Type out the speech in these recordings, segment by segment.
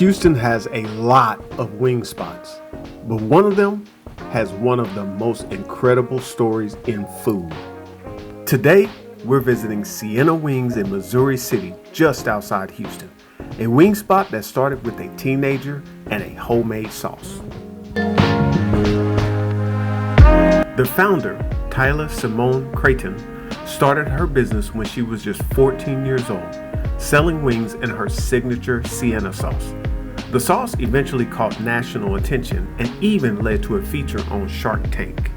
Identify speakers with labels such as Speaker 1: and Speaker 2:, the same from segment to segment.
Speaker 1: Houston has a lot of wing spots, but one of them has one of the most incredible stories in food. Today, we're visiting Sienna Wings in Missouri City, just outside Houston, a wing spot that started with a teenager and a homemade sauce. The founder, Tyla-Simone Crayton, started her business when she was just 14 years old, selling wings in her signature Sienna sauce. The sauce eventually caught national attention and even led to a feature on Shark Tank.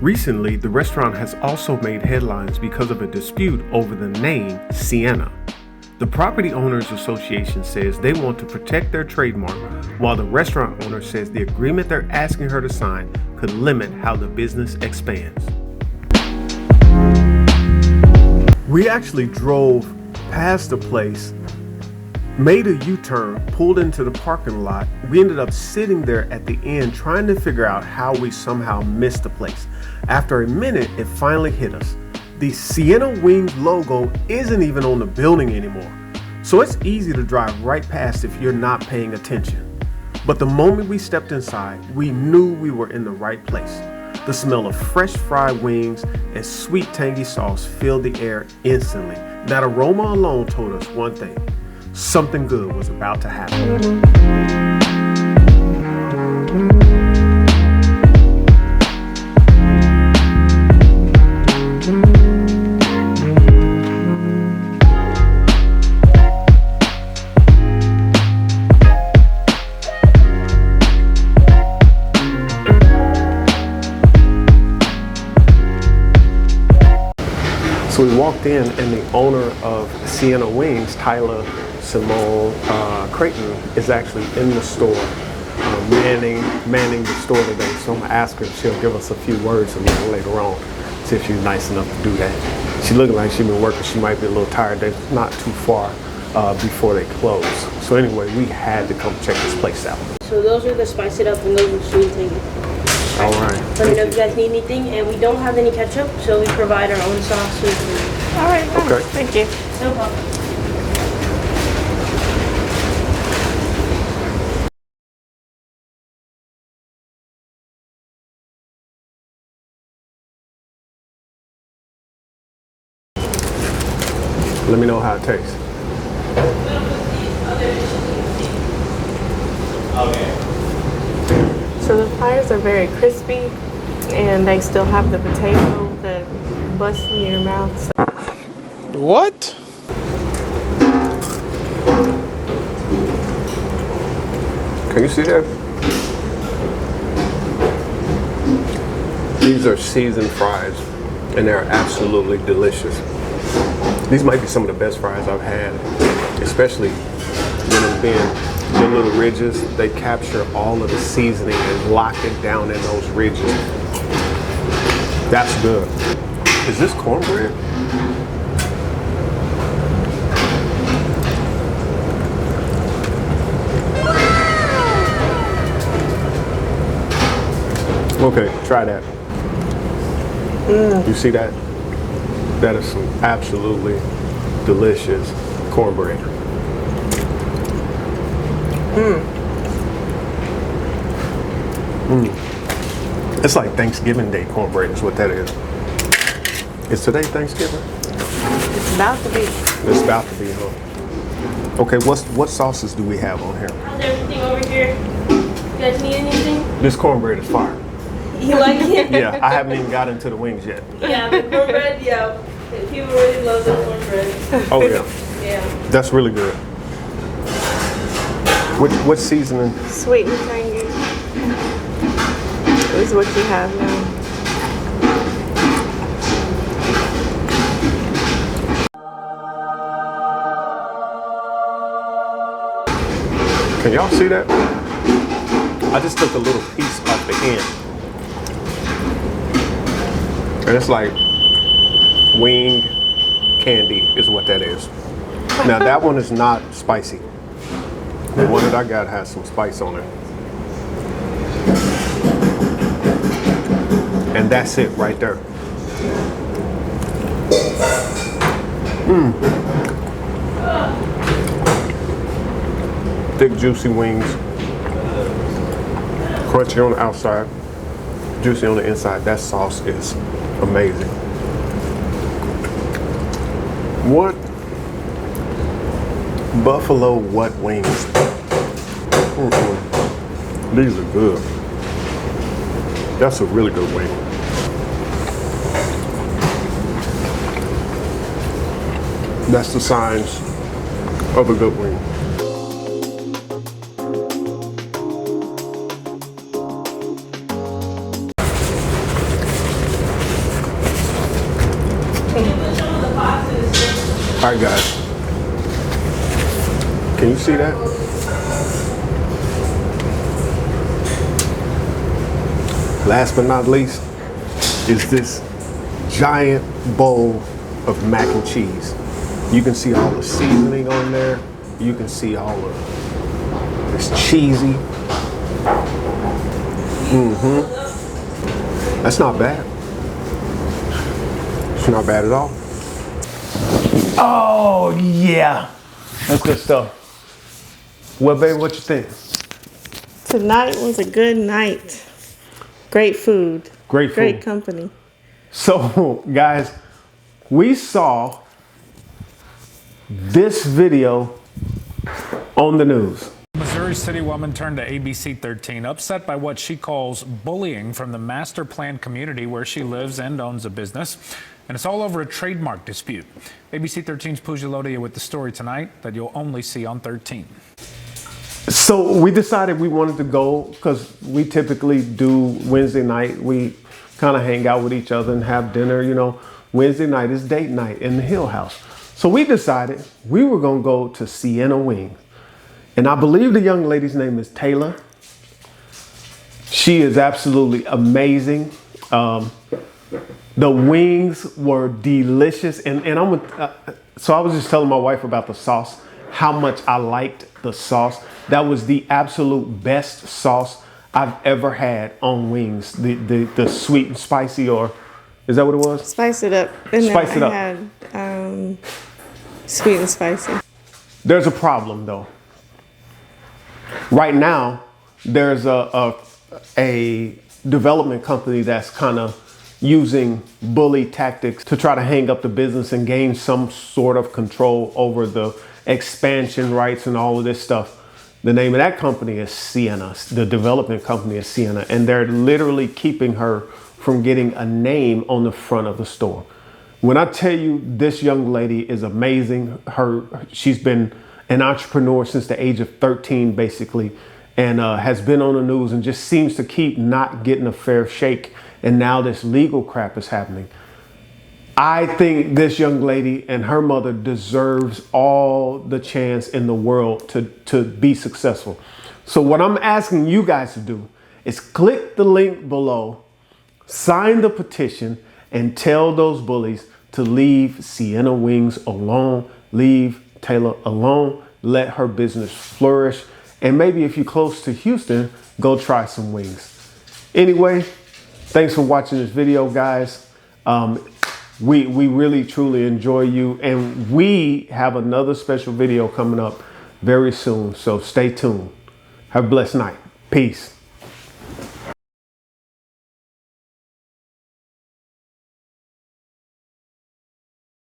Speaker 1: Recently, the restaurant has also made headlines because of a dispute over the name Sienna. The Property Owners Association says they want to protect their trademark, while the restaurant owner says the agreement they're asking her to sign could limit how the business expands. We actually drove past the place, made a U-turn, pulled into the parking lot. We ended up sitting there at the end trying to figure out how we somehow missed the place. After a minute, it finally hit us. The Sienna Wings logo isn't even on the building anymore. So it's easy to drive right past if you're not paying attention. But the moment we stepped inside, we knew we were in the right place. The smell of fresh fried wings and sweet tangy sauce filled the air instantly. That aroma alone told us one thing: something good was about to happen. So we walked in, and the owner of Sienna Wings, Tyla-Simone Crayton, is actually in the store, manning the store today. So I'm gonna ask her if she'll give us a few words a little later on, see if she's nice enough to do that. She looking like she's been working. She might be a little tired. They're not too far before they close. So anyway, we had to come check this place out.
Speaker 2: So those are the spice it up, and those are sweet and tangy.
Speaker 1: All right.
Speaker 2: Let me know if you guys need anything, and we don't have any ketchup, so we provide our own sauce.
Speaker 3: All right, fine.
Speaker 1: Okay.
Speaker 3: Thank you.
Speaker 2: No problem.
Speaker 1: Let me know how it tastes.
Speaker 3: So the fries are very crispy, and they still have the potato that busts in your mouth. So.
Speaker 4: What?
Speaker 1: Can you see that? These are seasoned fries, and they're absolutely delicious. These might be some of the best fries I've had, especially when it's being the little ridges. They capture all of the seasoning and lock it down in those ridges. That's good. Is this cornbread? Okay, try that. You see that? That is some absolutely delicious cornbread. It's like Thanksgiving Day cornbread is what that is. Is today Thanksgiving?
Speaker 3: It's about to be.
Speaker 1: It's about to be, huh? Okay, what sauces do we have on here?
Speaker 2: How's everything over here? You guys need anything?
Speaker 1: This cornbread is fire.
Speaker 2: You like it?
Speaker 1: Yeah, I haven't even got into the wings yet.
Speaker 2: Yeah, the cornbread, yeah. People really love the cornbread.
Speaker 1: Oh yeah,
Speaker 2: Yeah.
Speaker 1: that's really good. What seasoning?
Speaker 3: Sweet and tangy. This is what you have now.
Speaker 1: Can y'all see that? I just took a little piece off the end. And it's like wing candy is what that is. Now that one is not spicy. The one that I got has some spice on it. And that's it right there. Thick, juicy wings. Crunchy on the outside, juicy on the inside. That sauce is amazing. What? Buffalo what wings? These are good. That's a really good wing. That's the signs of a good wing. All right, guys. Can you see that? Last but not least is this giant bowl of mac and cheese. You can see all the seasoning on there. You can see all of this cheesy. That's not bad. It's not bad at all. Oh yeah, that's good stuff. Well, baby, what you think?
Speaker 3: Tonight was a good night. Great food.
Speaker 1: Great food.
Speaker 3: Great company.
Speaker 1: So, guys, we saw this video on the news.
Speaker 5: Missouri City woman turned to ABC 13, upset by what she calls bullying from the master plan community where she lives and owns a business. And it's all over a trademark dispute. ABC 13's Pooja Lodia with the story tonight that you'll only see on 13.
Speaker 1: So we decided we wanted to go because we typically do Wednesday night. We kind of hang out with each other and have dinner. You know, Wednesday night is date night in the Hill House. So we decided we were going to go to Sienna Wings. And I believe the young lady's name is Taylor. She is absolutely amazing. The wings were delicious. And so I was just telling my wife about the sauce, how much I liked the sauce. That was the absolute best sauce I've ever had on wings. The sweet and spicy, or is that what it was?
Speaker 3: Spice it up. And
Speaker 1: Spice it up.
Speaker 3: I had sweet and spicy.
Speaker 1: There's a problem though. Right now, there's a development company that's kind of using bully tactics to try to hang up the business and gain some sort of control over the expansion rights and all of this stuff. The name of that company is Sienna. The development company is Sienna, and they're literally keeping her from getting a name on the front of the store. When I tell you this young lady is amazing, she's been an entrepreneur since the age of 13, basically, and has been on the news and just seems to keep not getting a fair shake. And now this legal crap is happening. I think this young lady and her mother deserves all the chance in the world to be successful. So what I'm asking you guys to do is click the link below, sign the petition, and tell those bullies to leave Sienna Wings alone, leave Taylor alone, let her business flourish. And maybe if you're close to Houston, go try some wings. Anyway, thanks for watching this video, guys. We really, truly enjoy you. And we have another special video coming up very soon. So stay tuned. Have a blessed night. Peace.